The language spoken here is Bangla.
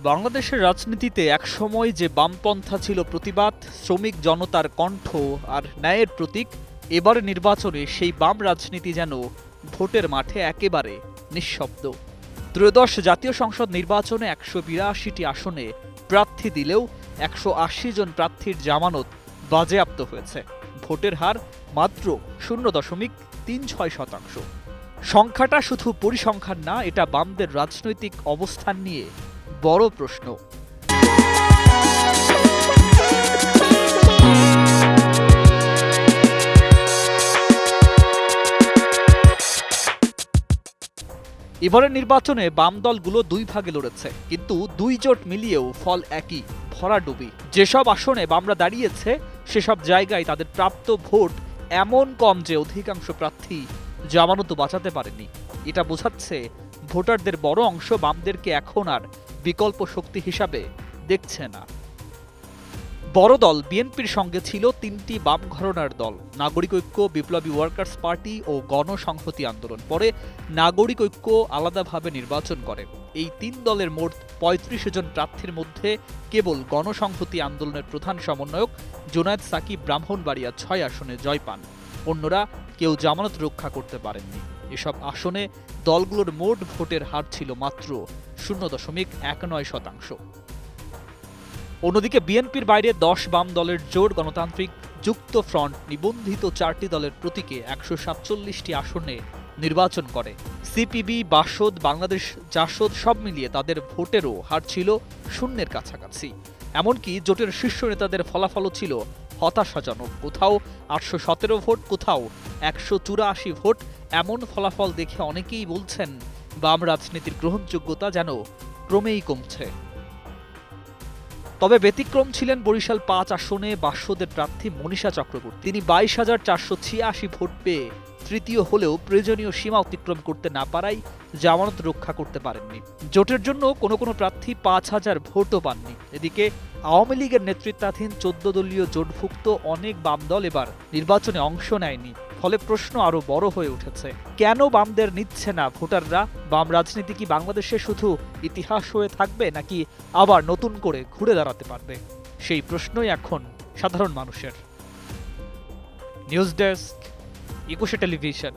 বাংলাদেশের রাজনীতিতে একসময় যে বামপন্থা ছিল প্রতিবাদ, শ্রমিক জনতার কণ্ঠ আর ন্যায়ের প্রতীক, এবার নির্বাচনে সেই বাম রাজনীতি যেন ভোটের মাঠে একেবারে নিঃশব্দ। ত্রয়োদশ জাতীয় সংসদ নির্বাচনে ১৮২টি আসনে প্রার্থী দিলেও ১৮০ জন প্রার্থীর জামানত বাজেয়াপ্ত হয়েছে। ভোটের হার মাত্র ০.৩৬%। সংখ্যাটা শুধু পরিসংখ্যান না, এটা বামদের রাজনৈতিক অবস্থান নিয়ে বড় প্রশ্ন। এবারের নির্বাচনে বাম দলগুলো দুই ভাগে লড়েছে, কিন্তু দুই জোট মিলিয়েও ফল একই, ভরাডুবি। যেসব আসনে বামরা দাঁড়িয়েছে সেসব জায়গায় তাদের প্রাপ্ত ভোট এমন কম যে অধিকাংশ প্রার্থী জামানত বাঁচাতে পারেনি। এটা বোঝাচ্ছে ভোটারদের বড় অংশ বামদেরকে এখন আর বিকল্প শক্তি হিসাবে দেখছে না। বড় দল বিএনপির সঙ্গে ছিল তিনটি বাম ঘরানার দল: নাগরিক ঐক্য, বিপ্লবী ওয়ার্কার্স পার্টি ও গণসংহতি আন্দোলন। পরে নাগরিক ঐক্য আলাদাভাবে নির্বাচন করে। এই তিন দলের মোট ৩৫ জন প্রার্থীর মধ্যে কেবল গণসংহতি আন্দোলনের প্রধান সমন্বয়ক জোনায়েদ সাকিব ব্রাহ্মণবাড়িয়া ৬ আসনে জয় পান। অন্যরা কেউ জামানত রক্ষা করতে পারেননি। এসব আসনে দলগুলোর মোট ভোটের হার ছিল মাত্র ০.১৯%। অন্যদিকে বিএনপির বাইরে ১০ বাম দলের জোট গণতান্ত্রিক যুক্ত ফ্রন্ট নিবন্ধিত ৪টি দলের প্রতীকে ১৪৭টি আসনে নির্বাচন করে। সিপিবি, বাসদ, বাংলাদেশ জাসদ সব মিলিয়ে তাদের ভোটেরও হার ছিল শূন্যের কাছাকাছি। এমনকি জোটের শীর্ষ নেতাদের ফলাফলও ছিল হতাশাজনক। কোথাও ৮১৭ ভোট, কোথাও ১৮৪ ভোট। এমন ফলাফল দেখে অনেকেই বলছেন বাম রাজনীতির গ্রহণযোগ্যতা যেন ক্রমেই কমছে। তবে ব্যতিক্রম ছিলেন বরিশাল ৫ আসনে বাসদের প্রার্থী মনীষা চক্রবর্তী। তিনি ২২,৪৮৬ ভোট পেয়ে তৃতীয় হলেও প্রয়োজনীয় সীমা অতিক্রম করতে না পারায় জামানত রক্ষা করতে পারেননি। জোটের জন্য কোনো প্রার্থী ৫,০০০ ভোটও পাননি। এদিকে আওয়ামী লীগের নেতৃত্বাধীন ১৪ দলীয় জোটভুক্ত অনেক বাম দল এবার নির্বাচনে অংশ নেয়নি। ফলে প্রশ্ন আরো বড় হয়ে উঠেছে, কেন বামদের নিচ্ছে না ভোটাররা? বাম রাজনীতি কি বাংলাদেশে শুধু ইতিহাস হয়ে থাকবে, নাকি আবার নতুন করে ঘুরে দাঁড়াতে পারবে? সেই প্রশ্নই এখন সাধারণ মানুষের। News desk, ২১ television.